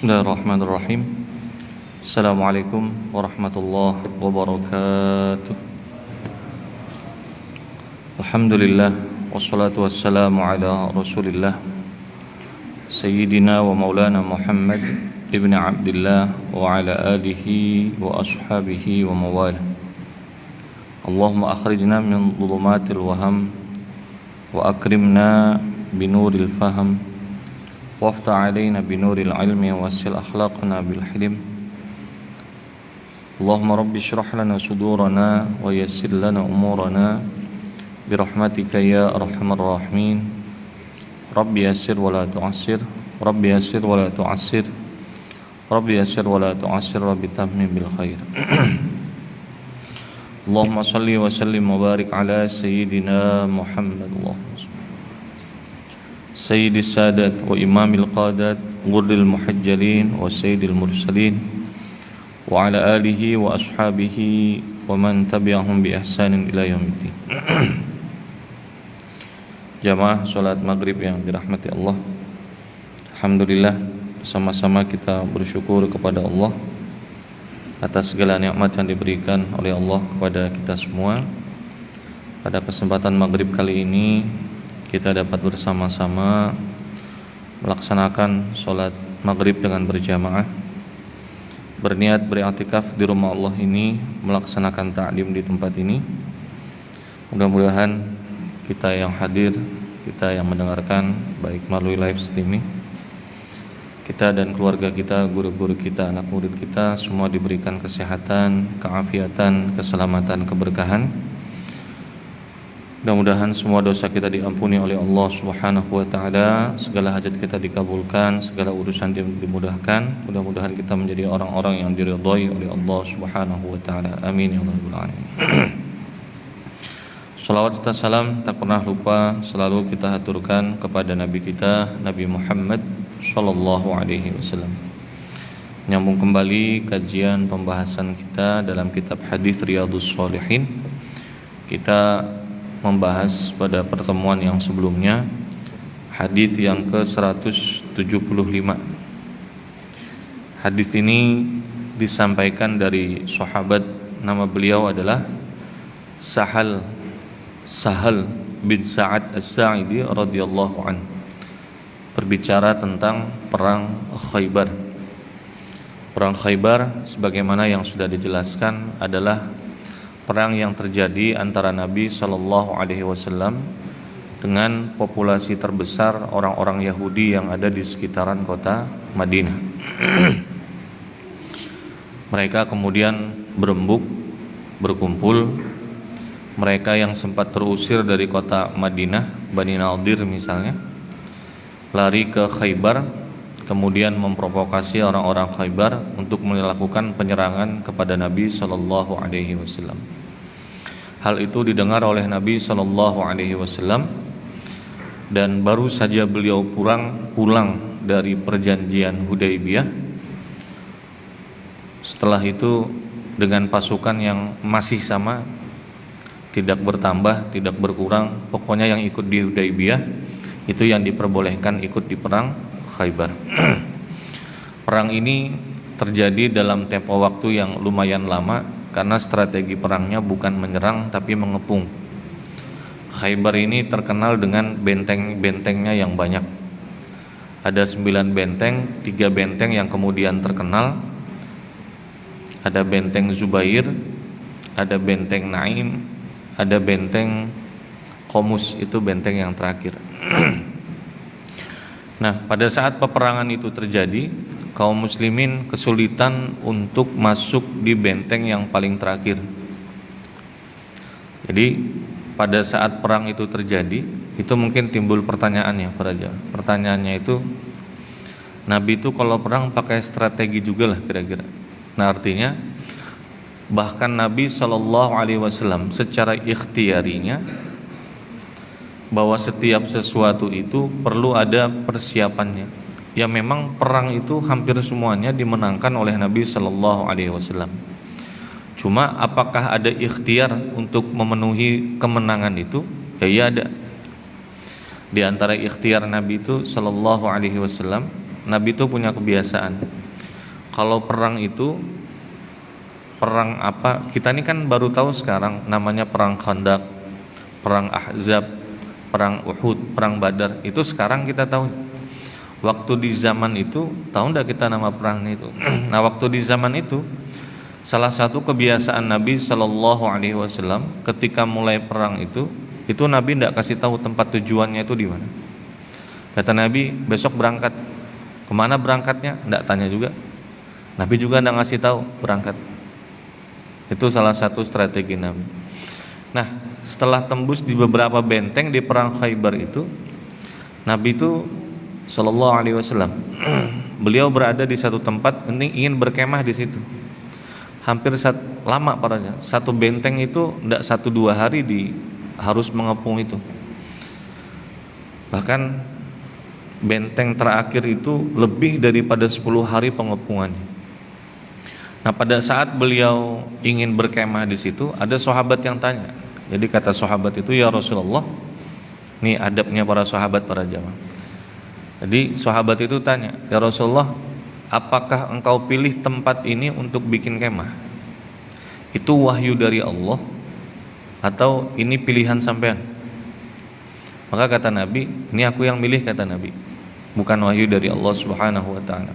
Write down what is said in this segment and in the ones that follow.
Bismillahirrahmanirrahim. Assalamualaikum warahmatullahi wabarakatuh. Alhamdulillah, wassalatu wassalamu ala rasulillah Sayyidina wa maulana Muhammad ibn Abdillah wa ala alihi wa ashabihi wa mawalah. Allahumma akhrijna min dhulumatil waham wa akrimna binuril faham وافتح علينا بنور العلم واسل أخلاقنا بالحلم اللهم رب اشرح لنا صدورنا ويسر لنا أمورنا برحمتك يا أرحم الراحمين رب يسر ولا تعسر رب يسر ولا تعسر رب يسر ولا تعسر رب تمم بالخير اللهم صل وسلم وبارك على سيدنا محمد اللهم سيد السادات وإمام القادات غر المحجلين وسيد المرسلين وعلى آله وأصحابه ومن تبعهم بإحسان إلى يوم الدين. Jamaah salat maghrib yang dirahmati Allah, alhamdulillah sama-sama kita bersyukur kepada Allah atas segala nikmat yang diberikan oleh Allah kepada kita semua. Pada kesempatan maghrib kali ini kita dapat bersama-sama melaksanakan sholat maghrib dengan berjamaah, berniat beriktikaf di rumah Allah ini, melaksanakan ta'lim di tempat ini. Mudah-mudahan kita yang hadir, kita yang mendengarkan baik melalui live streaming, kita dan keluarga kita, guru-guru kita, anak murid kita semua diberikan kesehatan, keafiatan, keselamatan, keberkahan. Mudah-mudahan semua dosa kita diampuni oleh Allah Subhanahu wa taala, segala hajat kita dikabulkan, segala urusan dimudahkan. Mudah-mudahan kita menjadi orang-orang yang diridhai oleh Allah Subhanahu wa taala. Amin ya rabbal alamin. Shalawat serta salam tak pernah lupa selalu kita haturkan kepada Nabi kita, Nabi Muhammad sallallahu alaihi wasallam. Nyambung kembali kajian pembahasan kita dalam kitab hadis Riyadhus Shalihin. Kita membahas pada pertemuan yang sebelumnya hadis yang ke-175. Hadis ini disampaikan dari sahabat, nama beliau adalah Sahal bin Sa'ad As-Sa'idi radhiyallahu anhu. Berbicara tentang perang Khaybar. Perang Khaybar sebagaimana yang sudah dijelaskan adalah perang yang terjadi antara Nabi Sallallahu Alaihi Wasallam dengan populasi terbesar orang-orang Yahudi yang ada di sekitaran kota Madinah. Mereka kemudian berembuk, berkumpul. Mereka yang sempat terusir dari kota Madinah, Bani Nadir misalnya, lari ke Khaybar, kemudian memprovokasi orang-orang Khaybar untuk melakukan penyerangan kepada Nabi Sallallahu Alaihi Wasallam. Hal itu didengar oleh Nabi Sallallahu Alaihi Wasallam dan baru saja beliau pulang dari perjanjian Hudaybiyah. Setelah itu dengan pasukan yang masih sama, tidak bertambah, tidak berkurang, pokoknya yang ikut di Hudaybiyah itu yang diperbolehkan ikut di perang Khaybar. Perang ini terjadi dalam tempo waktu yang lumayan lama karena strategi perangnya bukan menyerang tapi mengepung. Khaybar ini terkenal dengan benteng-bentengnya yang banyak. Ada 9 benteng, 3 benteng yang kemudian terkenal. Ada benteng Zubair, ada benteng Naim, ada benteng Qomus, itu benteng yang terakhir. Nah, pada saat peperangan itu terjadi, kaum muslimin kesulitan untuk masuk di benteng yang paling terakhir. Jadi pada saat perang itu terjadi, itu mungkin timbul pertanyaannya para jamaah. Pertanyaannya itu, Nabi itu kalau perang pakai strategi juga lah kira-kira. Nah, artinya bahkan Nabi Shallallahu Alaihi Wasallam secara ikhtiarinya bahwa setiap sesuatu itu perlu ada persiapannya. Ya memang perang itu hampir semuanya dimenangkan oleh Nabi Sallallahu Alaihi Wasallam. Cuma apakah ada ikhtiar untuk memenuhi kemenangan itu? Ya iya ada. Di antara ikhtiar Nabi itu Sallallahu Alaihi Wasallam, Nabi itu punya kebiasaan. Kalau perang itu, perang apa? Kita ini kan baru tahu sekarang namanya perang Khandaq, perang Ahzab, perang Uhud, perang Badar. Itu sekarang kita tahu. Waktu di zaman itu, tahu enggak kita nama perangnya itu? Nah, waktu di zaman itu, salah satu kebiasaan Nabi Shallallahu Alaihi Wasallam ketika mulai perang itu Nabi enggak kasih tahu tempat tujuannya itu di mana. Kata Nabi, besok berangkat. Kemana berangkatnya? Enggak tanya juga. Nabi juga enggak ngasih tahu berangkat. Itu salah satu strategi Nabi. Nah, setelah tembus di beberapa benteng di perang Khaybar itu, Nabi itu Shallallahu Alaihi Wasallam beliau berada di satu tempat, ingin berkemah di situ. Hampir lama parahnya. Satu benteng itu tidak 1-2 hari harus mengepung itu. Bahkan benteng terakhir itu lebih daripada 10 hari pengepungannya. Nah, pada saat beliau ingin berkemah di situ, ada sahabat yang tanya. Jadi kata sahabat itu, ya Rasulullah, ini adabnya para sahabat, para jamaah. Jadi sahabat itu tanya, ya Rasulullah, apakah engkau pilih tempat ini untuk bikin kemah? Itu wahyu dari Allah atau ini pilihan sampean? Maka kata Nabi, ini aku yang milih, kata Nabi, bukan wahyu dari Allah Subhanahu wa taala.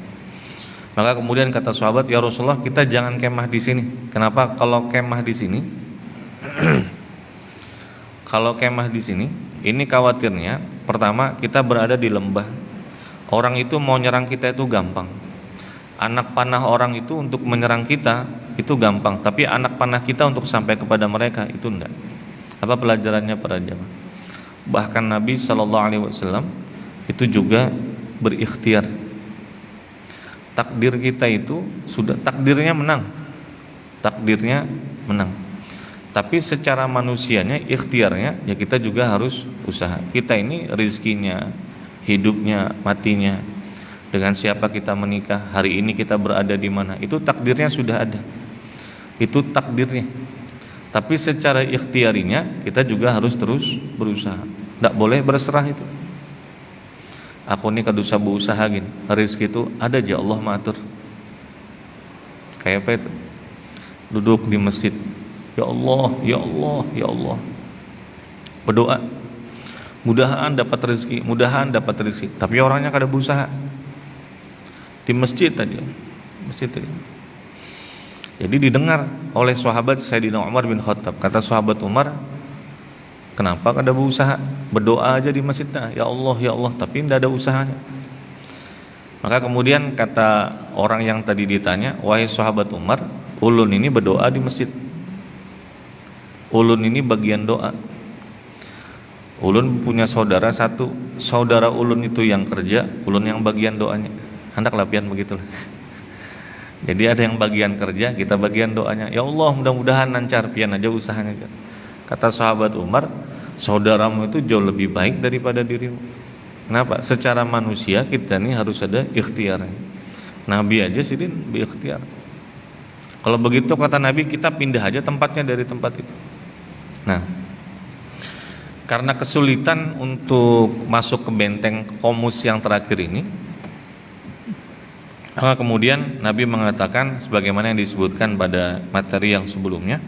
Maka kemudian kata sahabat, ya Rasulullah, kita jangan kemah di sini. Kenapa? Kalau kemah di sini kalau kemah di sini, ini khawatirnya pertama kita berada di lembah. Orang itu mau nyerang kita itu gampang. Anak panah orang itu untuk menyerang kita itu gampang, tapi anak panah kita untuk sampai kepada mereka itu enggak. Apa pelajarannya para jamaah? Bahkan Nabi SAW itu juga berikhtiar. Takdir kita itu sudah takdirnya menang. Tapi secara manusianya, ikhtiarnya, ya kita juga harus usaha. Kita ini rezekinya, hidupnya, matinya, dengan siapa kita menikah, hari ini kita berada di mana, itu takdirnya sudah ada. Itu takdirnya. Tapi secara ikhtiarinya kita juga harus terus berusaha. Tidak boleh berserah itu. Aku ini kadusa berusaha gini, rezeki itu ada aja Allah matur. Kayak apa itu? Duduk di masjid, ya Allah, ya Allah, ya Allah, berdoa, mudahan dapat rezeki, mudahan dapat rezeki. Tapi orangnya kada berusaha. Di masjid tadi, masjid tadi. Jadi didengar oleh sahabat Sayyidina Umar bin Khattab. Kata sahabat Umar, kenapa kada berusaha? Berdoa aja di masjidnya, ya Allah, tapi tidak ada usahanya. Maka kemudian kata orang yang tadi ditanya, wahai sahabat Umar, ulun ini berdoa di masjid. Ulun ini bagian doa. Ulun punya saudara satu, saudara ulun itu yang kerja, ulun yang bagian doanya. Hendak lapian begitulah. Jadi ada yang bagian kerja, kita bagian doanya. Ya Allah, mudah-mudahan lancar, pian aja usahanya. Kata sahabat Umar, saudaramu itu jauh lebih baik daripada dirimu. Kenapa? Secara manusia kita ini harus ada ikhtiar. Nabi aja sih berikhtiar. Kalau begitu kata Nabi, kita pindah aja tempatnya dari tempat itu. Nah, karena kesulitan untuk masuk ke benteng Qomus yang terakhir ini, maka kemudian Nabi mengatakan sebagaimana yang disebutkan pada materi yang sebelumnya,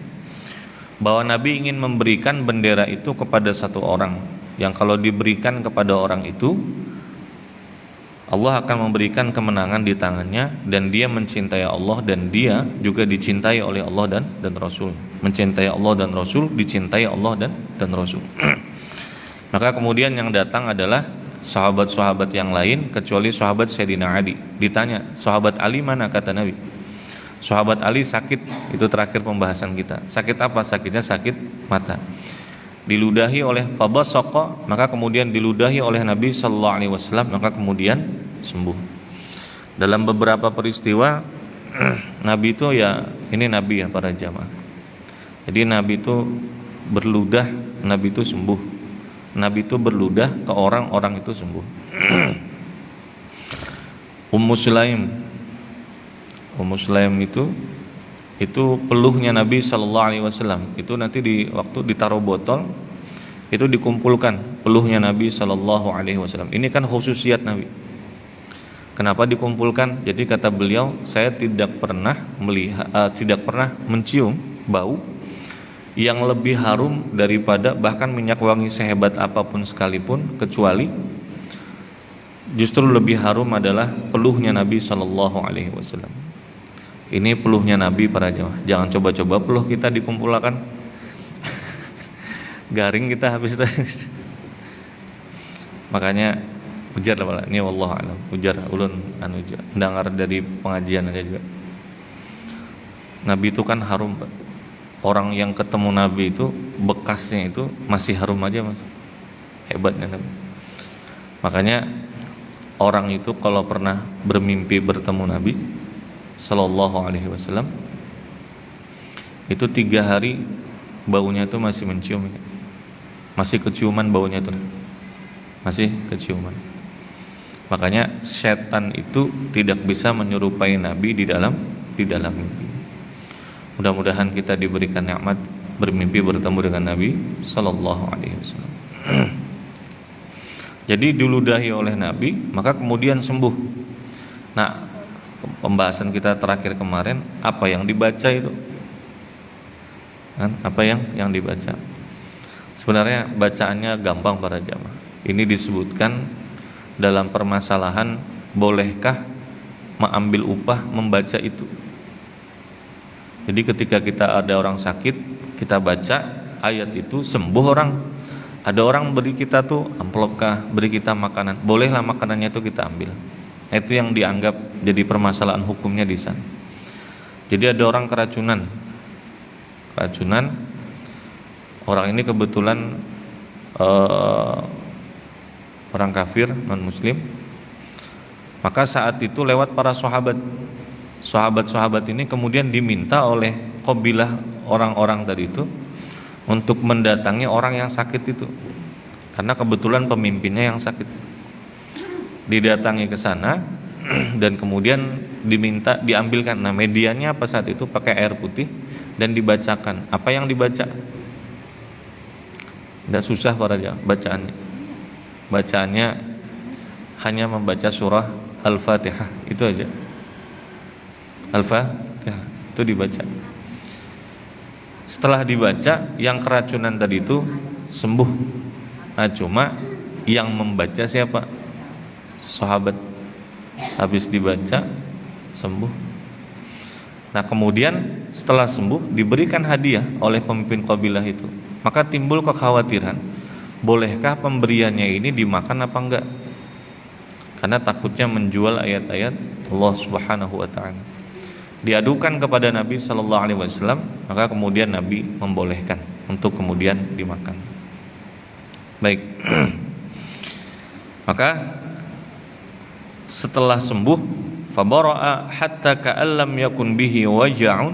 bahwa Nabi ingin memberikan bendera itu kepada satu orang, yang kalau diberikan kepada orang itu, Allah akan memberikan kemenangan di tangannya, dan dia mencintai Allah, dan dia juga dicintai oleh Allah dan Rasul. Mencintai Allah dan Rasul, dicintai Allah dan Rasul. Maka kemudian yang datang adalah sahabat-sahabat yang lain, kecuali sahabat Sayyidina Ali. Ditanya, sahabat Ali mana? Kata Nabi, sahabat Ali sakit. Itu terakhir pembahasan kita. Sakit apa? Sakitnya sakit mata. Diludahi oleh fabasaqa, maka kemudian diludahi oleh Nabi sallallahu alaihi wasallam, maka kemudian sembuh. Dalam beberapa peristiwa Nabi itu, ya ini Nabi ya para jamaah. Jadi Nabi itu berludah, Nabi itu sembuh. Nabi itu berludah ke orang itu sembuh. Ummu Sulaim itu peluhnya Nabi sallallahu alaihi wasallam. Itu nanti waktu ditaruh botol itu dikumpulkan peluhnya Nabi sallallahu alaihi wasallam. Ini kan khususiyat Nabi. Kenapa dikumpulkan? Jadi kata beliau, saya tidak pernah tidak pernah mencium bau yang lebih harum daripada bahkan minyak wangi sehebat apapun sekalipun, kecuali justru lebih harum adalah peluhnya Nabi Shallallahu Alaihi Wasallam. Ini peluhnya Nabi para jemaah. Jangan coba-coba peluh kita dikumpulkan, garing kita habis itu. Makanya ujar lah ini wallahu alam, ujar ulun anu juga dengar dari pengajian aja juga. Nabi itu kan harum, Pak. Orang yang ketemu Nabi itu bekasnya itu masih harum aja, Mas. Hebatnya Nabi. Makanya orang itu kalau pernah bermimpi bertemu Nabi Sallallahu Alaihi Wasallam itu 3 hari baunya itu masih mencium, masih keciuman baunya itu, masih keciuman. Makanya setan itu tidak bisa menyerupai Nabi di dalam mimpi. Mudah-mudahan kita diberikan nikmat bermimpi bertemu dengan Nabi Sallallahu Alaihi Wasallam. Jadi diludahi oleh Nabi, maka kemudian sembuh. Nah, pembahasan kita terakhir kemarin, apa yang dibaca itu? Kan? Apa yang dibaca? Sebenarnya bacaannya gampang para jamaah. Ini disebutkan dalam permasalahan bolehkah mengambil upah membaca itu. Jadi ketika kita ada orang sakit, kita baca ayat itu, sembuh orang. Ada orang beri kita tuh amplop kah, beri kita makanan, bolehlah makanannya itu kita ambil. Itu yang dianggap jadi permasalahan hukumnya di sana. Jadi ada orang keracunan, orang ini kebetulan orang kafir, non muslim. Maka saat itu lewat para sahabat ini kemudian diminta oleh qabilah orang-orang tadi itu untuk mendatangi orang yang sakit itu, karena kebetulan pemimpinnya yang sakit. Didatangi ke sana dan kemudian diminta diambilkan. Nah, medianya apa saat itu pakai air putih dan dibacakan. Apa yang dibaca? Tidak susah para jamaah bacaannya hanya membaca surah Al-Fatihah, itu aja. Al-Fatihah itu dibaca. Setelah dibaca, yang keracunan tadi itu sembuh. Nah, cuma yang membaca siapa? Sahabat. Habis dibaca sembuh. Nah, kemudian setelah sembuh diberikan hadiah oleh pemimpin kabilah itu. Maka timbul kekhawatiran, bolehkah pemberiannya ini dimakan apa enggak? Karena takutnya menjual ayat-ayat Allah Subhanahu wa taala. Diadukan kepada Nabi sallallahu alaihi wasallam, maka kemudian Nabi membolehkan untuk kemudian dimakan. Baik. Maka setelah sembuh, fabara'a hatta ka'allam yakun bihi waja'un,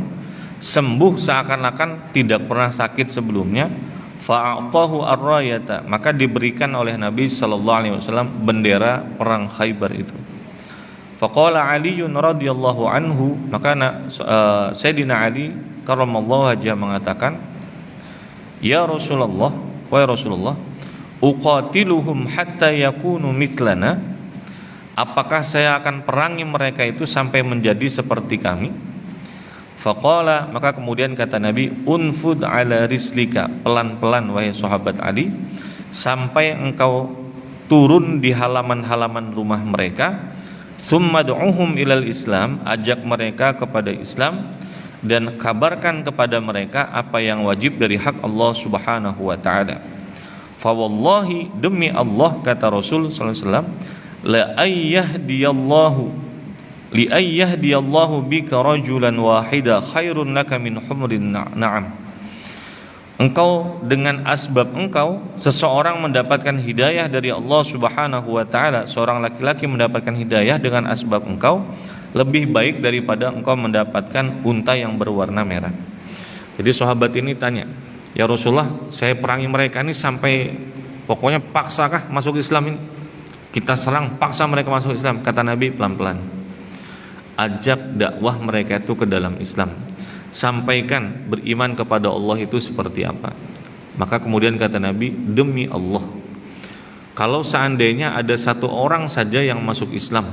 sembuh seakan-akan tidak pernah sakit sebelumnya. Fa'atahu ar-rayata, maka diberikan oleh Nabi sallallahu alaihi wasallam bendera perang Khaybar itu. Faqala Ali radhiyallahu anhu, maka Sayyidina Ali karramallahu wajhahu mengatakan, ya Rasulullah, wahai Rasulullah, uqatiluhum hatta yakunu mithlana, apakah saya akan perangi mereka itu sampai menjadi seperti kami? Faqala, maka kemudian kata Nabi, unfud ala rislika, pelan-pelan wahai sahabat Ali, sampai engkau turun di halaman-halaman rumah mereka. Summa du'uhum ilal Islam, ajak mereka kepada Islam dan kabarkan kepada mereka apa yang wajib dari hak Allah Subhanahu wa taala. Fa wallahi, demi Allah, kata Rasul sallallahu alaihi wasallam, la ayyahdiyallahu bika rajulan wahida khairun laka min humrin na'am. Engkau dengan asbab engkau seseorang mendapatkan hidayah dari Allah Subhanahu wa taala, seorang laki-laki mendapatkan hidayah dengan asbab engkau lebih baik daripada engkau mendapatkan unta yang berwarna merah. Jadi sahabat ini tanya, ya Rasulullah, saya perangi mereka ini sampai pokoknya paksakah masuk Islam ini? Kita serang, paksa mereka masuk Islam. Kata Nabi, pelan-pelan. Ajak dakwah mereka itu ke dalam Islam, sampaikan beriman kepada Allah itu seperti apa. Maka kemudian kata Nabi, demi Allah, kalau seandainya ada satu orang saja yang masuk Islam,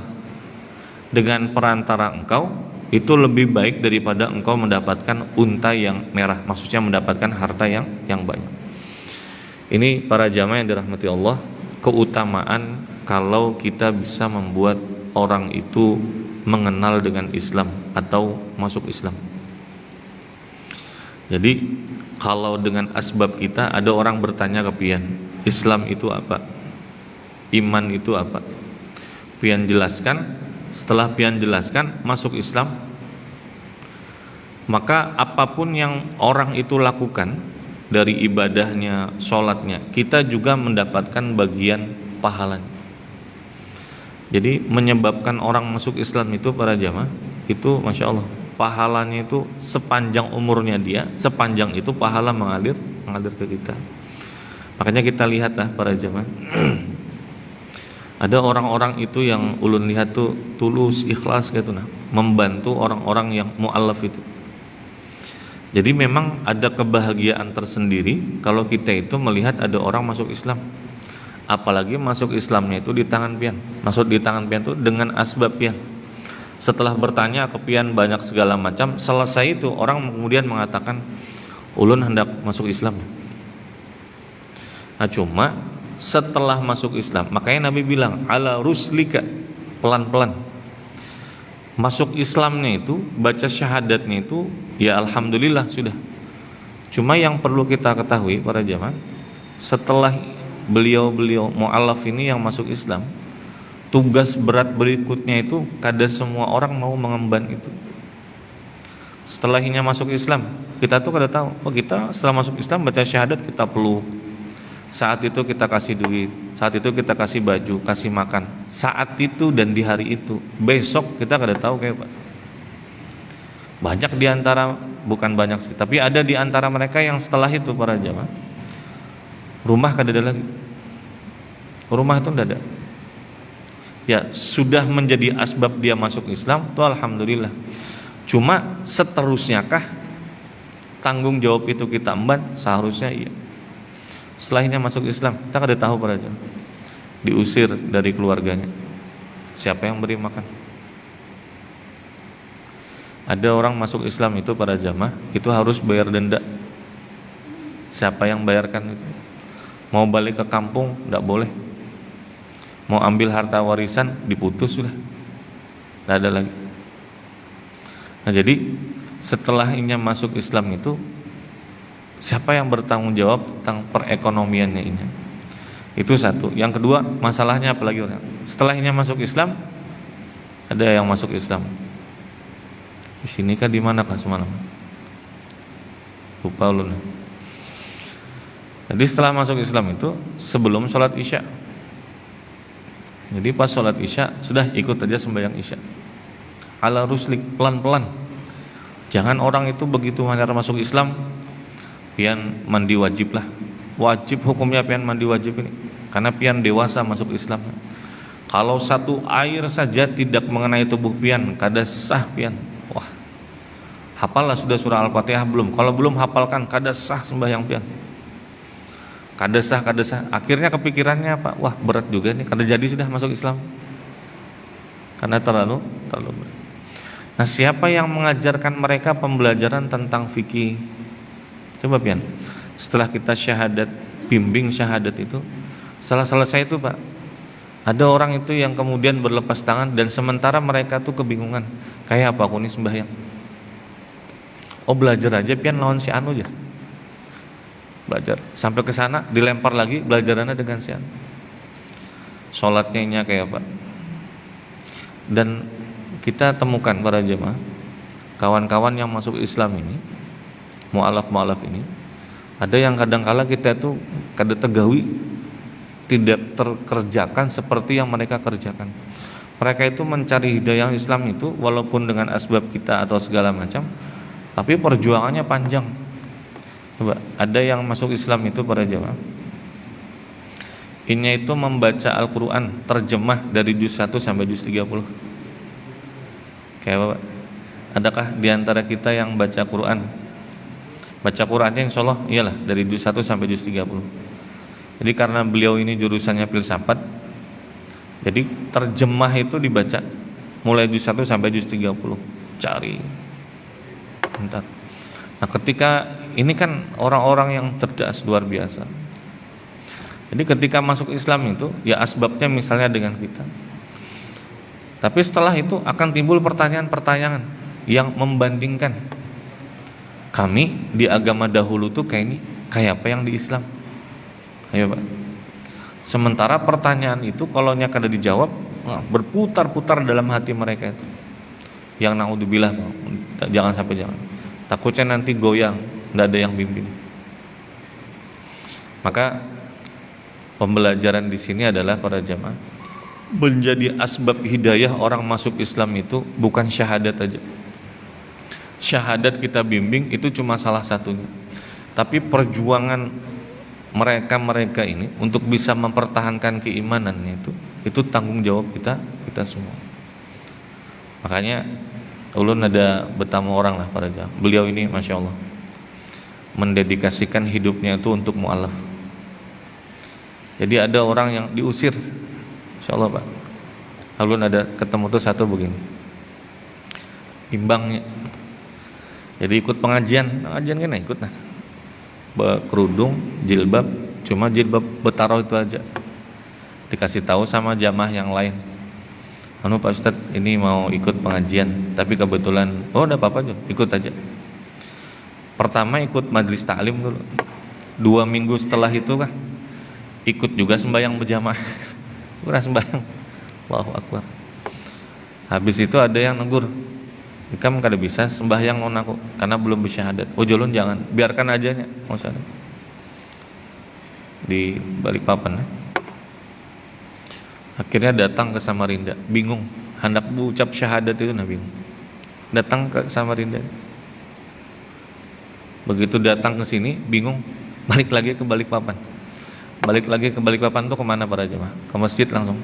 dengan perantara engkau itu lebih baik daripada engkau mendapatkan unta yang merah, maksudnya mendapatkan harta yang banyak. Ini para jamaah yang dirahmati Allah, keutamaan kalau kita bisa membuat orang itu mengenal dengan Islam atau masuk Islam. Jadi kalau dengan asbab kita, ada orang bertanya ke pian, Islam itu apa? Iman itu apa? Pian jelaskan. Setelah pian jelaskan, masuk Islam, maka apapun yang orang itu lakukan dari ibadahnya, sholatnya, kita juga mendapatkan bagian pahalanya. Jadi menyebabkan orang masuk Islam itu para jamaah, itu Masya Allah, pahalanya itu sepanjang umurnya dia, sepanjang itu pahala mengalir ke kita. Makanya kita lihatlah para jamaah, ada orang-orang itu yang ulun lihat tuh tulus, ikhlas gitu nah, membantu orang-orang yang mu'allaf itu. Jadi memang ada kebahagiaan tersendiri kalau kita itu melihat ada orang masuk Islam. Apalagi masuk Islamnya itu di tangan pian. Maksud di tangan pian itu dengan asbab pian. Setelah bertanya ke pian banyak segala macam, selesai itu orang kemudian mengatakan ulun hendak masuk Islam. Nah cuma setelah masuk Islam, makanya Nabi bilang ala ruslika, pelan-pelan. Masuk Islamnya itu, baca syahadatnya itu, ya alhamdulillah sudah. Cuma yang perlu kita ketahui para jamaah, setelah beliau mu'alaf ini yang masuk Islam, tugas berat berikutnya itu kada semua orang mau mengemban itu. Setelahnya masuk Islam, kita tuh kada tahu, oh kita setelah masuk Islam baca syahadat kita peluk, saat itu kita kasih duit, saat itu kita kasih baju, kasih makan, saat itu dan di hari itu. Besok kita kada tahu kayak apa. Banyak diantara, bukan banyak sih, tapi ada diantara mereka yang setelah itu para jamaah, rumah kada ada lagi, rumah itu tidak ada. Ya sudah menjadi asbab dia masuk Islam, tuh alhamdulillah. Cuma seterusnya kah tanggung jawab itu kita emban? Seharusnya iya. Setelahnya masuk Islam, kita kada tahu para jamaah, diusir dari keluarganya, siapa yang beri makan? Ada orang masuk Islam itu para jamaah, itu harus bayar denda. Siapa yang bayarkan itu? Mau balik ke kampung tidak boleh, mau ambil harta warisan diputus sudah, tidak ada lagi. Nah jadi setelahnya masuk Islam itu, siapa yang bertanggung jawab tentang perekonomiannya ini? Itu satu. Yang kedua, masalahnya apalagi orang setelahnya masuk Islam, ada yang masuk Islam di sini kah, di mana kah semalam? Lupa ulun. Jadi setelah masuk Islam itu sebelum sholat Isya. Jadi pas sholat Isya sudah ikut aja sembahyang Isya. Ala ruslik, pelan-pelan. Jangan orang itu begitu hanya masuk Islam pian mandi wajib lah, wajib hukumnya pian mandi wajib ini, karena pian dewasa masuk Islam. Kalau satu air saja tidak mengenai tubuh pian, kada sah pian. Wah, hafallah sudah surah Al-Fatihah belum? Kalau belum hafalkan, kada sah sembahyang pian. Kada sah. Akhirnya kepikirannya apa? Wah berat juga nih, kada jadi sudah masuk Islam, karena terlalu berat. Nah siapa yang mengajarkan mereka pembelajaran tentang fikih? Coba pian, setelah kita syahadat, bimbing syahadat itu, setelah selesai itu Pak, ada orang itu yang kemudian berlepas tangan, dan sementara mereka tuh kebingungan, kayak apa aku nih sembahyang? Oh belajar aja pian lawan si anu aja, belajar sampai ke sana dilempar lagi belajarannya dengan si anu, sholatnya kayak apa? Dan kita temukan para jemaah, kawan-kawan yang masuk Islam ini, mu'alaf ini, ada yang kadang-kala kita tuh kada tegawi, tidak terkerjakan seperti yang mereka kerjakan. Mereka itu mencari hidayah Islam itu walaupun dengan asbab kita atau segala macam, tapi perjuangannya panjang. Coba, ada yang masuk Islam itu para jemaah, ini itu membaca Al-Quran terjemah dari juz 1 sampai juz 30. Kayak apa? Adakah diantara kita yang baca Quran? Baca Qurannya insya Allah iyalah dari juz 1 sampai juz 30. Jadi karena beliau ini jurusannya filsafat, jadi terjemah itu dibaca mulai juz 1 sampai juz 30, cari bentar. Nah ketika ini kan orang-orang yang cerdas luar biasa. Jadi ketika masuk Islam itu ya asbabnya misalnya dengan kita. Tapi setelah itu akan timbul pertanyaan-pertanyaan yang membandingkan. Kami di agama dahulu tuh kayak ini, kayak apa yang di Islam? Ayo Pak. Sementara pertanyaan itu kalau kada dijawab berputar-putar dalam hati mereka itu. Yang naudzubillah, jangan sampai jangan. Takutnya nanti goyang, tidak ada yang bimbing. Maka pembelajaran di sini adalah para jamaah, menjadi asbab hidayah orang masuk Islam itu bukan syahadat aja. Syahadat kita bimbing itu cuma salah satunya. Tapi perjuangan mereka ini untuk bisa mempertahankan keimanannya itu tanggung jawab kita semua. Makanya ulun ada bertamu orang lah para jamaah. Beliau ini masya Allah mendedikasikan hidupnya itu untuk mu'alaf. Jadi ada orang yang diusir, insya Allah Pak. Ulun ada ketemu tuh satu begini, imbangnya. Jadi ikut pengajian kan ikut nah. Kerudung, jilbab, cuma jilbab betaroh itu aja. Dikasih tahu sama jamaah yang lain. Anu Pak Ustadz ini mau ikut pengajian, tapi kebetulan oh enggak apa-apa aja, ikut aja. Pertama ikut majelis ta'lim dulu. 2 minggu setelah itu kah ikut juga sembahyang berjamaah. Kurang sembahyang. Allahu Akbar. Habis itu ada yang negur, kamu kada bisa sembahyang non aku karena belum bersyahadat. Oh jolon jangan, biarkan aja nya mau sana di Balikpapan. Akhirnya datang ke Samarinda, bingung hendak ucap syahadat itu nah bingung. Datang ke Samarinda, begitu datang ke sini bingung, balik lagi ke Balikpapan. Balik lagi ke Balikpapan tuh kemana para jemaah? Ke masjid langsung.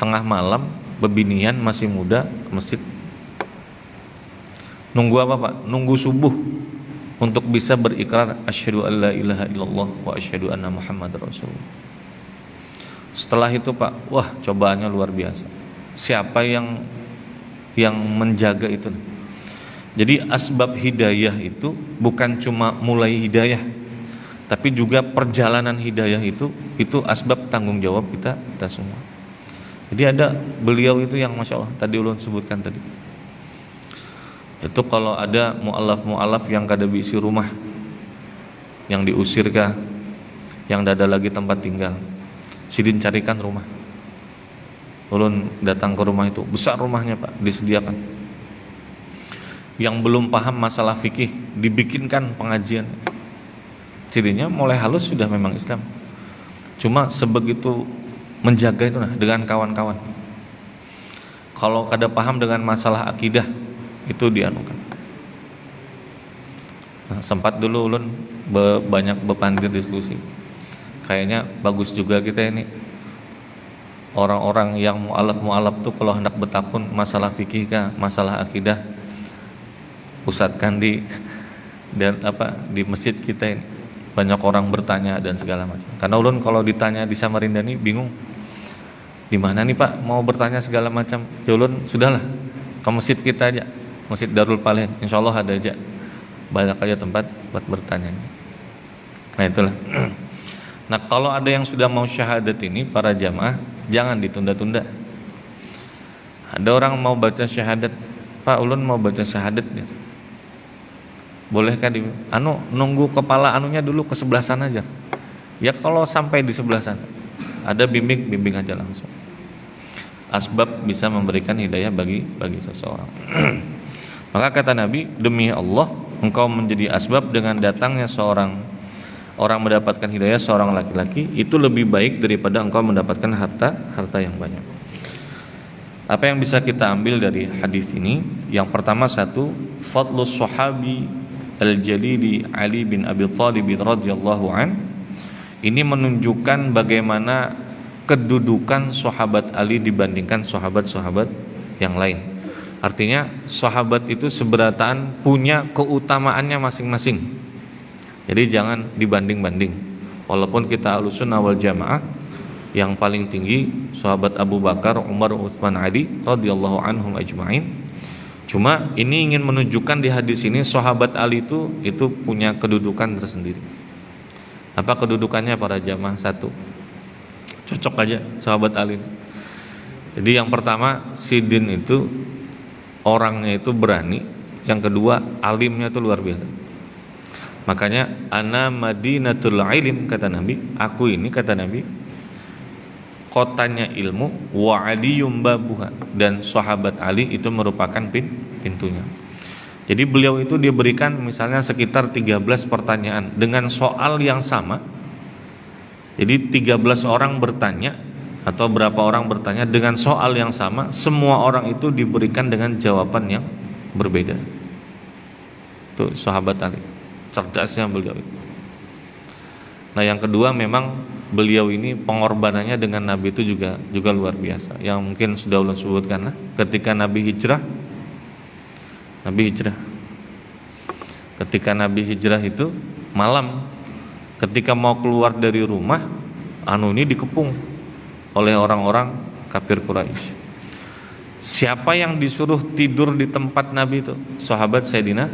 Tengah malam, bebinian masih muda ke masjid. Nunggu apa Pak? Nunggu subuh untuk bisa berikrar asyhadu alla ilaha illallah wa asyhadu anna muhammadar rasulullah. Setelah itu Pak, wah cobaannya luar biasa. Siapa yang menjaga itu? Jadi asbab hidayah itu bukan cuma mulai hidayah, tapi juga perjalanan hidayah itu asbab tanggung jawab kita semua. Jadi ada beliau itu yang masya Allah tadi ulun sebutkan tadi. Itu kalau ada mu'alaf yang kada bisi rumah, yang diusir kah, yang tidak ada lagi tempat tinggal, sidin carikan rumah. Ulun datang ke rumah itu, besar rumahnya Pak, disediakan. Yang belum paham masalah fikih dibikinkan pengajian. Cirinya mulai halus sudah memang Islam. Cuma sebegitu menjaga itu nah dengan kawan-kawan. Kalau kada paham dengan masalah akidah itu dianukan. Nah, sempat dulu ulun banyak berpandir diskusi. Kayaknya bagus juga kita ini orang-orang yang mu'alaf tuh kalau hendak bertakun masalah fikih kah, masalah akidah, pusatkan di masjid kita ini. Banyak orang bertanya dan segala macam. Karena ulun kalau ditanya di Samarinda ini bingung. Di mana nih Pak mau bertanya segala macam? Ya ulun sudahlah ke masjid kita aja. Masjid Darul Palen, insya Allah ada aja banyak aja tempat buat bertanya. Nah itulah. Nah kalau ada yang sudah mau syahadat ini para jamaah jangan ditunda-tunda. Ada orang mau baca syahadat, Pak ulun mau baca syahadat, bolehkah nunggu kepala anunya dulu ke sebelah sana aja. Ya kalau sampai di sebelah sana ada bimbing aja langsung. Asbab bisa memberikan hidayah bagi seseorang. Maka kata Nabi, demi Allah engkau menjadi asbab dengan datangnya seorang orang mendapatkan hidayah, seorang laki-laki itu lebih baik daripada engkau mendapatkan harta yang banyak. Apa yang bisa kita ambil dari hadis ini? Yang pertama satu, fadlus sahabi al-jalili Ali bin Abi Thalib radhiyallahu an. Ini menunjukkan bagaimana kedudukan sahabat Ali dibandingkan sahabat-sahabat yang lain. Artinya sahabat itu seberataan punya keutamaannya masing-masing. Jadi jangan dibanding-banding. Walaupun kita Ahlussunnah wal Jamaah, yang paling tinggi sahabat Abu Bakar, Umar, Utsman, Ali radhiyallahu anhum ajma'in. Cuma ini ingin menunjukkan di hadis ini sahabat Ali itu punya kedudukan tersendiri. Apa kedudukannya para jamaah? Satu, cocok aja sahabat Ali. Jadi yang pertama, Sidin itu orangnya itu berani. Yang kedua, alimnya itu luar biasa. Makanya ana madinatul ilim, kata Nabi, aku ini, kata Nabi, kotanya ilmu, wa aliyum babuha, dan sahabat Ali itu merupakan pintunya. Jadi beliau itu diberikan misalnya sekitar 13 pertanyaan dengan soal yang sama. Jadi 13 orang bertanya atau berapa orang bertanya dengan soal yang sama, semua orang itu diberikan dengan jawaban yang berbeda. Itu sahabat Ali, cerdasnya beliau itu. Nah, yang kedua, memang beliau ini pengorbanannya dengan Nabi itu juga luar biasa. Yang mungkin sudah ulun sebutkan lah, ketika Nabi hijrah. Ketika Nabi hijrah itu malam, ketika mau keluar dari rumah, ini dikepung oleh orang-orang kafir Quraisy. Siapa yang disuruh tidur di tempat Nabi itu? Sahabat Sayyidina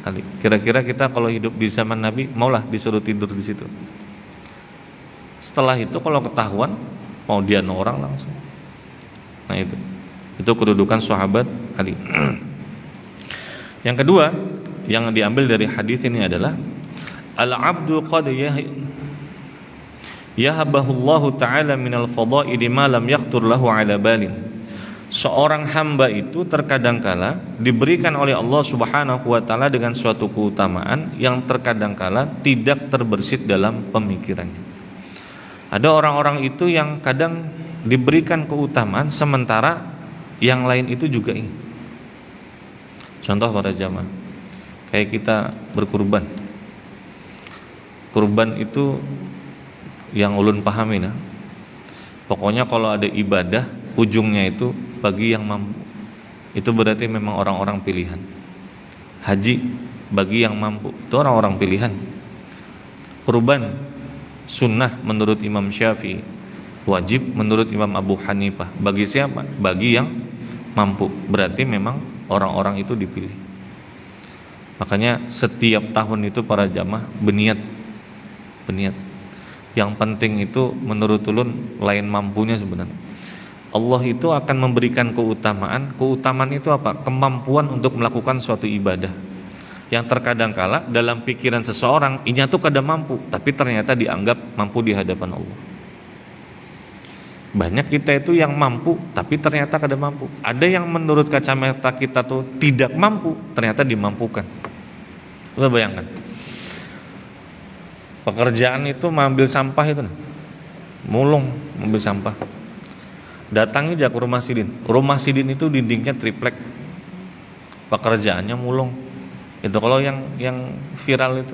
Ali. Kira-kira kita kalau hidup di zaman Nabi, maulah disuruh tidur di situ? Setelah itu kalau ketahuan, mau dia orang langsung. Nah, itu kedudukan sahabat Ali. Yang kedua yang diambil dari hadis ini adalah al-abdu qad yahabahullahu ta'ala minal fada'ili ma lam yaqtur lahu ala balin. Seorang hamba itu terkadang kala diberikan oleh Allah Subhanahu wa taala dengan suatu keutamaan yang terkadang kala tidak terbersit dalam pemikirannya. Ada orang-orang itu yang kadang diberikan keutamaan sementara yang lain itu juga ingin. Contoh para jamaah, kayak kita berkurban. Kurban itu yang ulun pahami, nah, pokoknya kalau ada ibadah ujungnya itu bagi yang mampu. Itu berarti memang orang-orang pilihan. Haji bagi yang mampu, itu orang-orang pilihan. Kurban sunnah menurut Imam Syafi'i, wajib menurut Imam Abu Hanifah. Bagi siapa? Bagi yang mampu. Berarti memang orang-orang itu dipilih. Makanya setiap tahun itu para jamaah beniat. Yang penting itu menurut ulun lain mampunya sebenarnya. Allah itu akan memberikan keutamaan. Keutamaan itu apa? Kemampuan untuk melakukan suatu ibadah yang terkadang kala dalam pikiran seseorang inya tuh kada mampu, tapi ternyata dianggap mampu di hadapan Allah. Banyak kita itu yang mampu tapi ternyata kada mampu. Ada yang menurut kacamata kita tuh tidak mampu, ternyata dimampukan. Coba bayangkan, pekerjaan itu mengambil sampah itu, mulung mengambil sampah. Datangi aja ke rumah Sidin. Rumah Sidin itu dindingnya triplek, pekerjaannya mulung. Itu kalau yang viral itu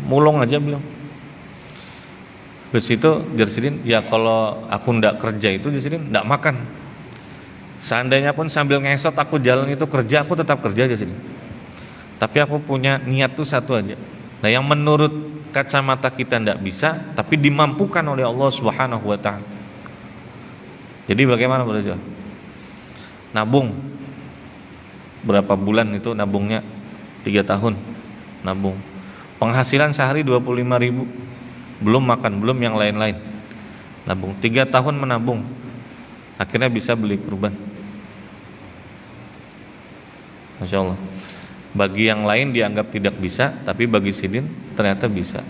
mulung aja beliau. Habis itu Jersidin, ya kalau aku ndak kerja itu Jersidin ndak makan. Seandainya pun sambil ngesot aku jalan itu kerja, aku tetap kerja Jersidin. Tapi aku punya niat tuh satu aja. Nah, yang menurut kacamata kita ndak bisa, tapi dimampukan oleh Allah Subhanahu wa taala. Jadi bagaimana belajar? Nabung. Berapa bulan itu nabungnya? 3 tahun nabung. Penghasilan sehari 25.000. Belum makan, belum yang lain-lain. Nabung 3 tahun menabung. Akhirnya bisa beli kurban. Masya Allah. Bagi yang lain dianggap tidak bisa, tapi bagi Sidin ternyata bisa.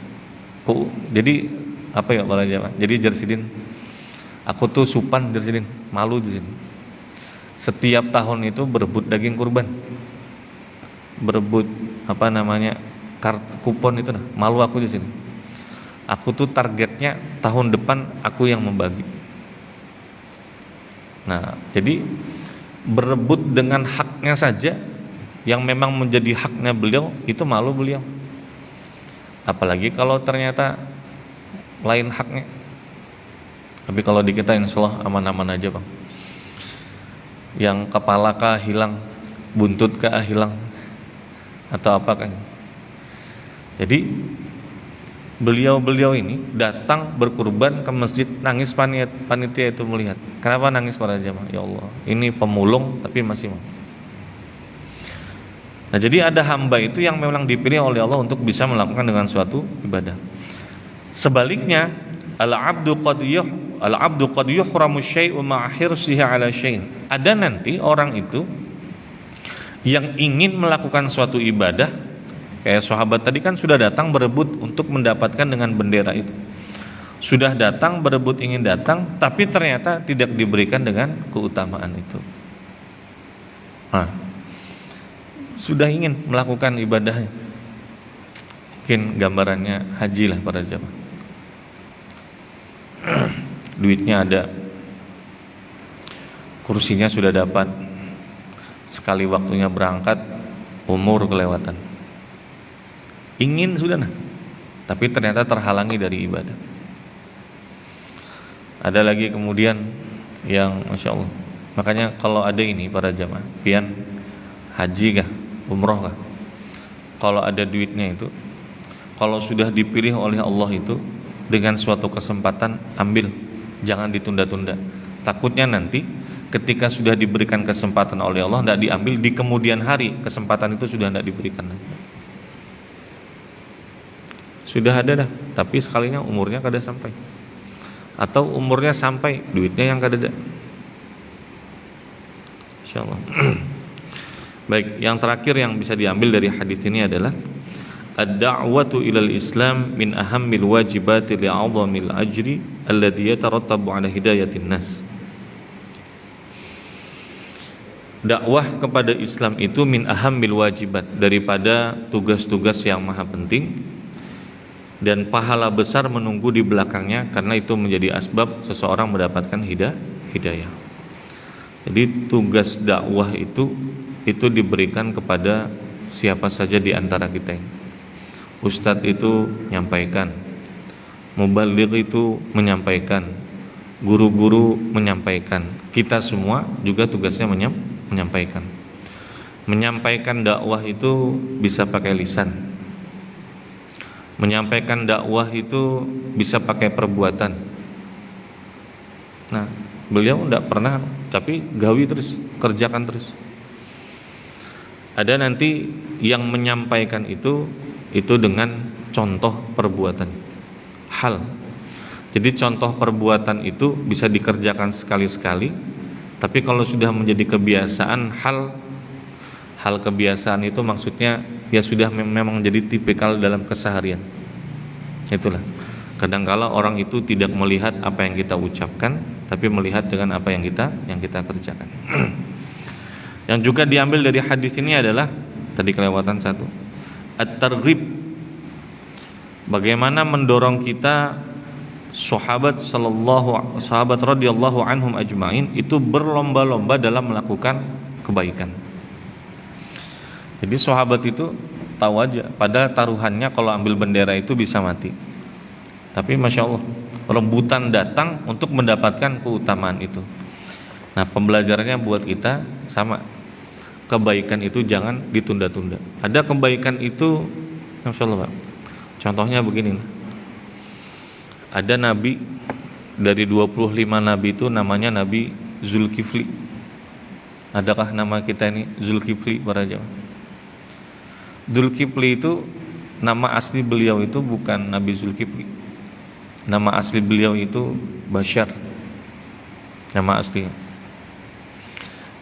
Jadi apa ya para jamaah? Jadi Jersidin, aku tuh supan Jersidin, malu Jersidin. Setiap tahun itu berebut daging kurban, berebut kupon itu, malu aku di sini. Aku tuh targetnya tahun depan aku yang membagi. Nah, jadi berebut dengan haknya saja yang memang menjadi haknya beliau, itu malu beliau. Apalagi kalau ternyata lain haknya. Tapi kalau di kita insya Allah aman-aman aja, Bang. Yang kepala kah hilang, buntut kah hilang, atau apa kan? Jadi beliau-beliau ini datang berkurban ke masjid, nangis panitia itu melihat. Kenapa nangis para jamaah? Ya Allah, ini pemulung tapi masih mau. Nah, jadi ada hamba itu yang memang dipilih oleh Allah untuk bisa melakukan dengan suatu ibadah. Sebaliknya, al-'abdu qad yuhramu syai'u ma'a hirsihi 'ala syai'in. Ada nanti orang itu yang ingin melakukan suatu ibadah, kayak sahabat tadi kan sudah datang berebut untuk mendapatkan dengan bendera itu. Sudah datang berebut ingin datang, tapi ternyata tidak diberikan dengan keutamaan itu. Sudah ingin melakukan ibadahnya. Mungkin gambarannya haji lah para jamaah. Duitnya ada, kursinya sudah dapat, sekali waktunya berangkat, umur kelewatan. Ingin sudah tapi ternyata terhalangi dari ibadah. Ada lagi kemudian yang Masya Allah. Makanya kalau ada ini para jamaah, pian haji kah, umroh kah, kalau ada duitnya itu, kalau sudah dipilih oleh Allah itu dengan suatu kesempatan, ambil, jangan ditunda-tunda. Takutnya nanti ketika sudah diberikan kesempatan oleh Allah tidak diambil, di kemudian hari kesempatan itu sudah tidak diberikan lagi. Sudah ada dah, tapi sekalinya umurnya kada sampai, atau umurnya sampai, duitnya yang kada ada. Insyaallah. Baik, yang terakhir yang bisa diambil dari hadis ini adalah ad-da'watu ilal Islam min ahammil wajibati li'azamil ajri alladhi yatarattabu 'ala hidayatin nas. Dakwah kepada Islam itu min ahammil wajibat, daripada tugas-tugas yang maha penting, dan pahala besar menunggu di belakangnya karena itu menjadi asbab seseorang mendapatkan hidayah. Jadi tugas dakwah itu diberikan kepada siapa saja di antara kita ini. Ustadz itu menyampaikan, mubaligh itu menyampaikan, guru-guru menyampaikan, kita semua juga tugasnya menyampaikan. Menyampaikan dakwah itu bisa pakai lisan. Menyampaikan dakwah itu bisa pakai perbuatan. Nah, beliau tidak pernah, tapi gawi terus, kerjakan terus. Ada nanti yang menyampaikan itu dengan contoh perbuatan, hal. Jadi contoh perbuatan itu bisa dikerjakan sekali-sekali, tapi kalau sudah menjadi kebiasaan, hal kebiasaan itu maksudnya ya sudah memang jadi tipikal dalam keseharian. Itulah. Kadangkala orang itu tidak melihat apa yang kita ucapkan, tapi melihat dengan apa yang kita kerjakan. Yang juga diambil dari hadis ini adalah tadi kelewatan satu, at-targhib, bagaimana mendorong kita sahabat radhiyallahu anhum ajmain itu berlomba-lomba dalam melakukan kebaikan. Jadi sahabat itu tahu aja pada taruhannya kalau ambil bendera itu bisa mati, tapi Masya Allah rebutan datang untuk mendapatkan keutamaan itu. Nah, pembelajarannya buat kita sama, kebaikan itu jangan ditunda-tunda. Ada kebaikan itu, Masya Allah Pak, contohnya begini, ada nabi dari 25 nabi itu namanya Nabi Zulkifli. Adakah nama kita ini Zulkifli para jamaah? Zulkifli itu nama asli beliau itu bukan Nabi Zulkifli. Nama asli beliau itu Bashar, nama aslinya.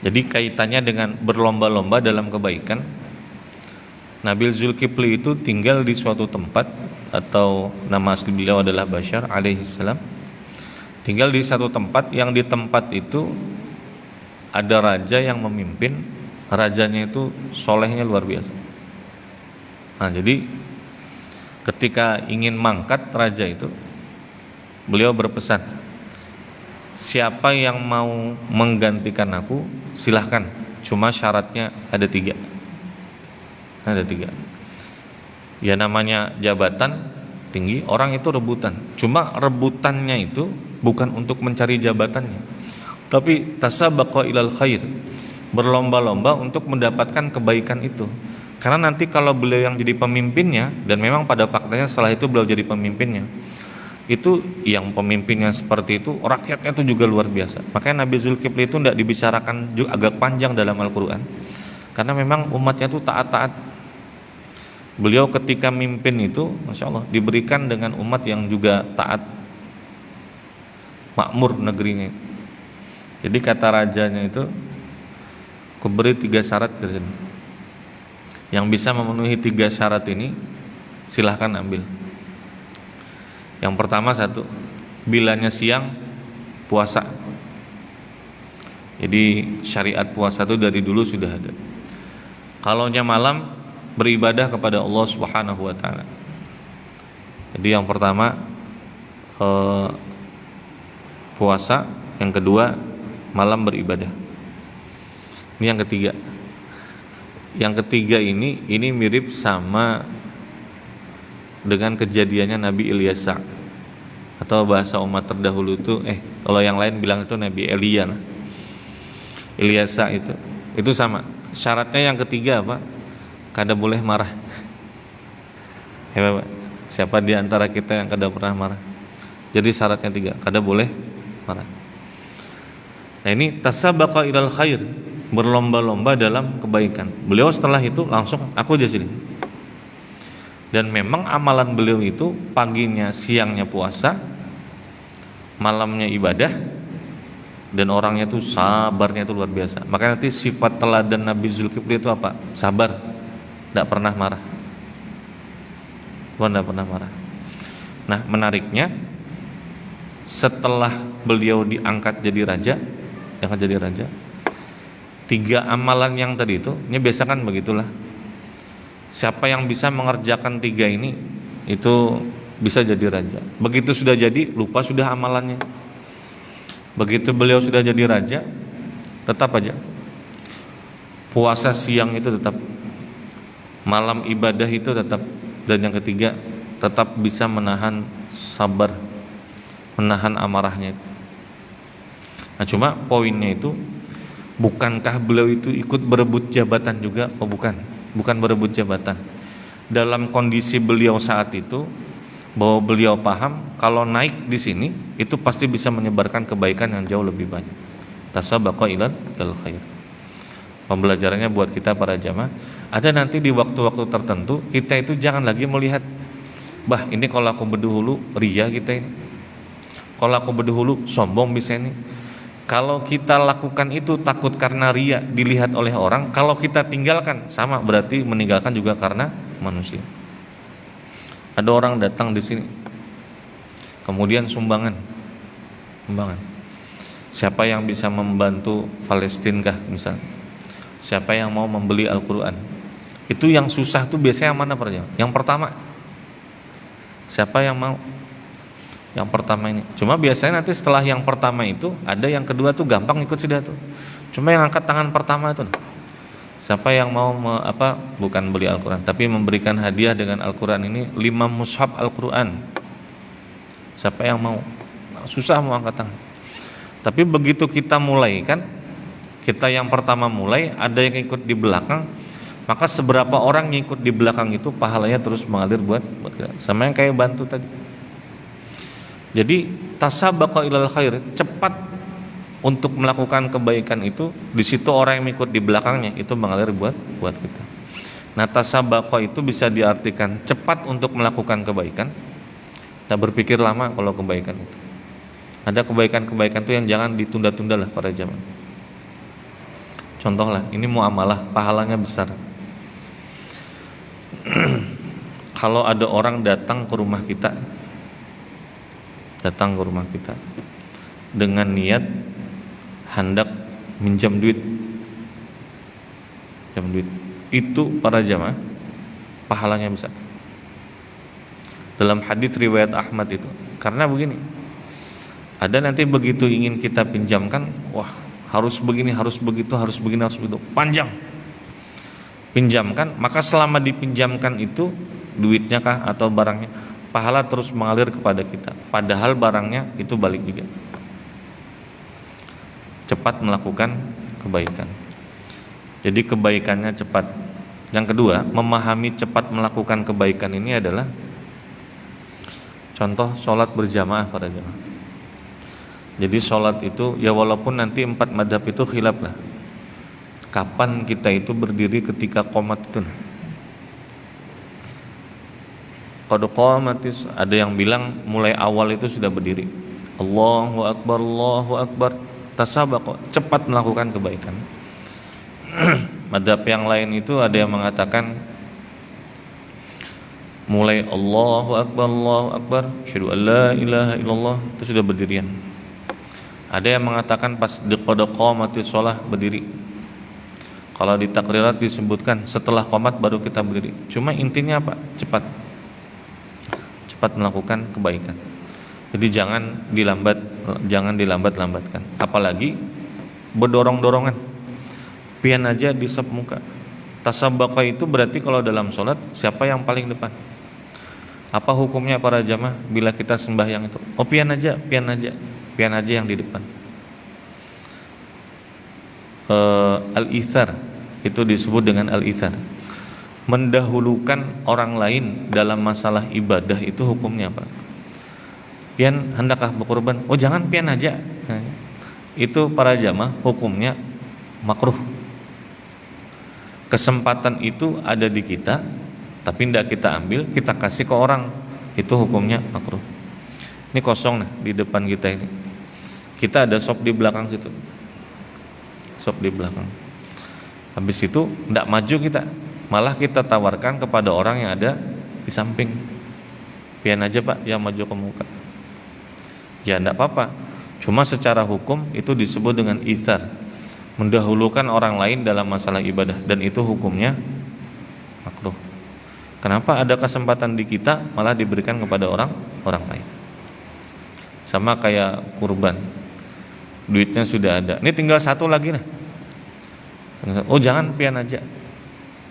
Jadi kaitannya dengan berlomba-lomba dalam kebaikan. Nabi Zulkifli itu tinggal di suatu tempat, atau nama asli beliau adalah Bashar alaihissalam. Tinggal di satu tempat, yang di tempat itu ada raja yang memimpin. Rajanya itu solehnya luar biasa. Nah, jadi ketika ingin mangkat raja itu, beliau berpesan, siapa yang mau menggantikan aku silahkan, cuma syaratnya ada 3. Ya namanya jabatan tinggi, orang itu rebutan. Cuma rebutannya itu bukan untuk mencari jabatannya, tapi tasabaqa ilal khair, berlomba-lomba untuk mendapatkan kebaikan itu. Karena nanti kalau beliau yang jadi pemimpinnya, dan memang pada faktanya setelah itu beliau jadi pemimpinnya, itu yang pemimpinnya seperti itu, rakyatnya itu juga luar biasa. Makanya Nabi Zulkifli itu tidak dibicarakan juga agak panjang dalam Al-Quran, karena memang umatnya itu taat-taat. Beliau ketika mimpin itu, Masya Allah, diberikan dengan umat yang juga taat, makmur negerinya itu. Jadi kata rajanya itu, kuberi 3 syarat dari sini. Yang bisa memenuhi 3 syarat ini silahkan ambil. Yang pertama 1, bilanya siang puasa. Jadi syariat puasa itu dari dulu sudah ada. Kalaunya malam beribadah kepada Allah Subhanahu wa taala. Jadi yang pertama puasa, yang kedua malam beribadah. Ini yang ketiga. Yang ketiga ini mirip sama dengan kejadiannya Nabi Ilyasa, atau bahasa umat terdahulu itu kalau yang lain bilang itu Nabi Elia. Ilyasa itu sama. Syaratnya yang ketiga apa? Kada boleh marah. Ya, Bapak. Siapa di antara kita yang kada pernah marah? Jadi syaratnya 3, kada boleh marah. Nah ini tasabaqa ilal khair, berlomba-lomba dalam kebaikan. Beliau setelah itu langsung aku aja sini. Dan memang amalan beliau itu paginya siangnya puasa, malamnya ibadah, dan orangnya itu sabarnya itu luar biasa. Makanya nanti sifat teladan Nabi Zulkifli itu apa? Sabar, tidak pernah marah. Tidak pernah marah. Nah menariknya, setelah beliau diangkat jadi raja, 3 amalan yang tadi ini biasa kan begitulah. Siapa yang bisa mengerjakan 3 ini itu bisa jadi raja. Begitu sudah jadi, lupa sudah amalannya. Begitu beliau sudah jadi raja, tetap aja puasa siang itu tetap, malam ibadah itu tetap, dan yang ketiga tetap bisa menahan sabar, menahan amarahnya. Nah cuma poinnya itu, bukankah beliau itu ikut berebut jabatan juga? Oh bukan berebut jabatan. Dalam kondisi beliau saat itu, bahwa beliau paham kalau naik di sini itu pasti bisa menyebarkan kebaikan yang jauh lebih banyak. Tasabaqa ilal khair. Pembelajarannya buat kita para jamaah, ada nanti di waktu-waktu tertentu kita itu jangan lagi melihat, bah ini kalau aku berdahulu ria kita ini, kalau aku berdahulu sombong bisa ini. Kalau kita lakukan itu takut karena ria dilihat oleh orang, kalau kita tinggalkan sama berarti meninggalkan juga karena manusia. Ada orang datang di sini, kemudian sumbangan. Siapa yang bisa membantu Palestina kah misalnya? Siapa yang mau membeli Al-Quran? Itu yang susah tuh biasanya yang mana pertama? Yang pertama. Siapa yang mau? Yang pertama ini. Cuma biasanya nanti setelah yang pertama itu ada yang kedua tuh gampang ikut sudah tuh. Cuma yang angkat tangan pertama itu, siapa yang mau bukan beli Al-Quran, tapi memberikan hadiah dengan Al-Quran ini 5 mushaf Al-Quran. Siapa yang mau? Susah mau angkat tangan. Tapi begitu kita mulai kan, kita yang pertama mulai, ada yang ikut di belakang, maka seberapa orang yang ikut di belakang itu pahalanya terus mengalir buat kita. Sama yang kayak bantu tadi. Jadi tasabaqa ilal khair, cepat untuk melakukan kebaikan itu, di situ orang yang ikut di belakangnya itu mengalir buat kita. Nah tasabaqa itu bisa diartikan cepat untuk melakukan kebaikan, dan berpikir lama kalau kebaikan itu. Ada kebaikan-kebaikan itu yang jangan ditunda-tunda lah para jamaah. Contoh lah, ini muamalah pahalanya besar. Kalau ada orang datang ke rumah kita dengan niat hendak minjam duit, itu para jamaah pahalanya besar. Dalam hadis riwayat Ahmad itu, karena begini, ada nanti begitu ingin kita pinjamkan, wah harus begini, harus begitu, harus begini, harus begitu, panjang. Pinjamkan, maka selama dipinjamkan itu duitnya kah atau barangnya, pahala terus mengalir kepada kita, padahal barangnya itu balik juga. Cepat melakukan kebaikan, jadi kebaikannya cepat Yang kedua, memahami cepat melakukan kebaikan ini adalah contoh sholat berjamaah pada jamaah. Jadi sholat itu ya walaupun nanti 4 madhab itu khilaf lah, kapan kita itu berdiri ketika qomat itu. Qad qamatis, ada yang bilang mulai awal itu sudah berdiri. Allahu Akbar, tasabaqa, cepat melakukan kebaikan. Madhab yang lain itu ada yang mengatakan mulai Allahu Akbar, asyhadu an la ilaha illallah, itu sudah berdirian. Ada yang mengatakan pas qad qamatis shalah berdiri. Kalau di takrirat disebutkan setelah qomat baru kita berdiri. Cuma intinya apa? Cepat melakukan kebaikan. Jadi jangan dilambat-lambatkan. Apalagi berdorong-dorongan. Pian aja di saf muka. Tasabaqa itu berarti kalau dalam sholat siapa yang paling depan? Apa hukumnya para jamaah bila kita sembahyang itu? Oh pian aja yang di depan. Al-ithar itu disebut dengan al-ithar. Mendahulukan orang lain dalam masalah ibadah itu hukumnya apa? Pian hendakkah berkorban? Oh jangan pian aja. Itu para jamaah hukumnya makruh. Kesempatan itu ada di kita, tapi tidak kita ambil, kita kasih ke orang, itu hukumnya makruh. Ini kosong nah di depan kita ini. Kita ada sop di belakang situ. Sop di belakang. Habis itu tidak maju kita, malah kita tawarkan kepada orang yang ada di samping. Pian aja Pak yang maju ke muka. Ya tidak apa-apa. Cuma secara hukum itu disebut dengan ithar, mendahulukan orang lain dalam masalah ibadah, dan itu hukumnya makruh. Kenapa ada kesempatan di kita malah diberikan kepada orang lain? Sama kayak kurban. Duitnya sudah ada. Ini tinggal satu lagi nah. Oh jangan pian aja.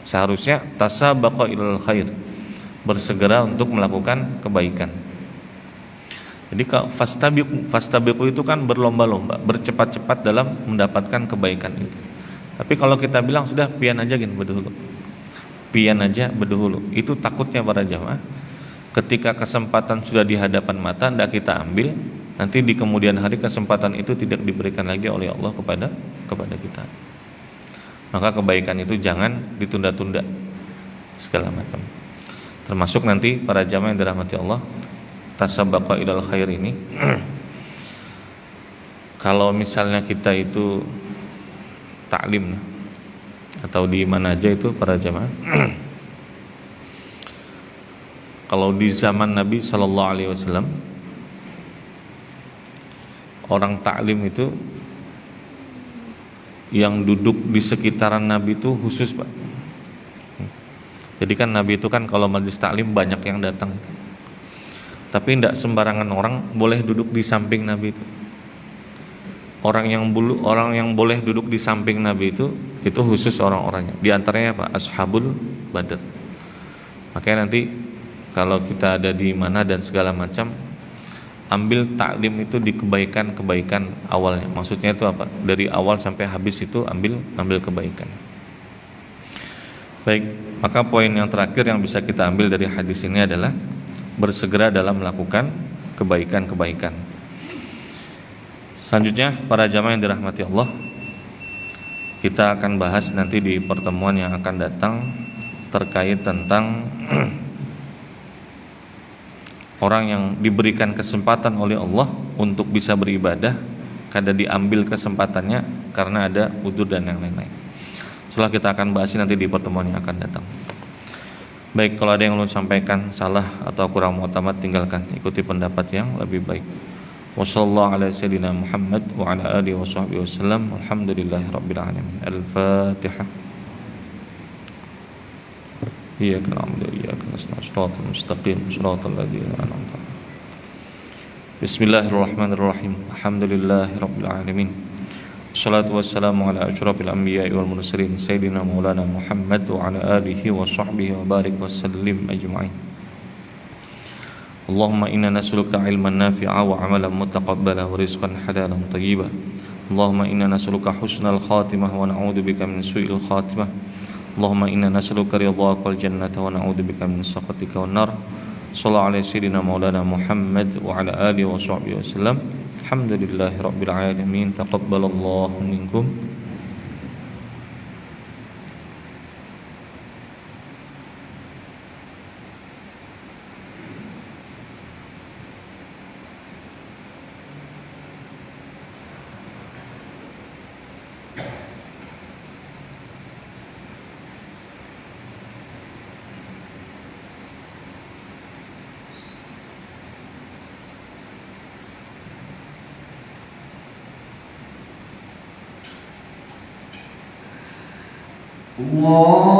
Seharusnya tasabaqa ilal khair, bersegera untuk melakukan kebaikan. Jadi fastabiqu itu kan berlomba-lomba, bercepat-cepat dalam mendapatkan kebaikan itu. Tapi kalau kita bilang sudah pian aja gini berdahulu. Pian aja berdahulu. Itu takutnya para jamaah. Ketika kesempatan sudah di hadapan mata tidak kita ambil, nanti di kemudian hari kesempatan itu tidak diberikan lagi oleh Allah kepada kita. Maka kebaikan itu jangan ditunda-tunda segala macam. Termasuk nanti para jamaah yang dirahmati Allah, tasabaqa ilal khair ini kalau misalnya kita itu taklim atau di mana aja itu para jamaah kalau di zaman Nabi sallallahu alaihi wasallam orang taklim itu yang duduk di sekitaran Nabi itu khusus Pak. Jadi kan Nabi itu kan kalau majelis taklim banyak yang datang, tapi tidak sembarangan orang boleh duduk di samping Nabi itu. Orang yang boleh duduk di samping Nabi itu khusus orang-orangnya. Di antaranya apa? Ashabul Badr. Makanya nanti kalau kita ada di mana dan segala macam, ambil taklim itu di kebaikan awalnya. Maksudnya itu apa? Dari awal sampai habis itu ambil kebaikan. Baik, maka poin yang terakhir yang bisa kita ambil dari hadis ini adalah bersegera dalam melakukan kebaikan-kebaikan. Selanjutnya para jamaah yang dirahmati Allah, kita akan bahas nanti di pertemuan yang akan datang terkait tentang orang yang diberikan kesempatan oleh Allah untuk bisa beribadah, kadang diambil kesempatannya karena ada udzur dan yang lain-lain. Setelah kita akan bahas nanti di pertemuan yang akan datang. Baik, kalau ada yang belum sampaikan salah atau kurang mu'tamad, tinggalkan, ikuti pendapat yang lebih baik. Wassallallahu ala sayyidina Muhammad wa ala alihi washabbihi wasallam. Alhamdulillahirabbil alamin. Al-Fatihah. Iyyaka na'budu wa iyyaka nasta'in. Shiratal mustaqim, shiratal ladzina an'amta 'alaihim. Bismillahirrahmanirrahim. Alhamdulillahirabbil alamin. Wassalatu wassalamu ala asyrafil anbiya'i wal mursalin sayyidina maulana Muhammad wa ala alihi wa sahbihi wa barik wa sallim ajma'in. Allahumma inna nas'aluka ilman nafi'a wa amalan mutaqabbala wa rizqan halalan thayyiban. Allahumma inna nas'aluka husnal khatimah wa na'udzubika min su'il khatimah. Allahumma inna nas'aluka ridhaka wal jannata wa na'udzubika min sakhatika wan nar. Shallallahu alaihi sayyidina maulana Muhammad wa ala alihi wa sahbihi wasallam. Alhamdulillahi rabbil alamin. Taqabbalallahu minkum. Allah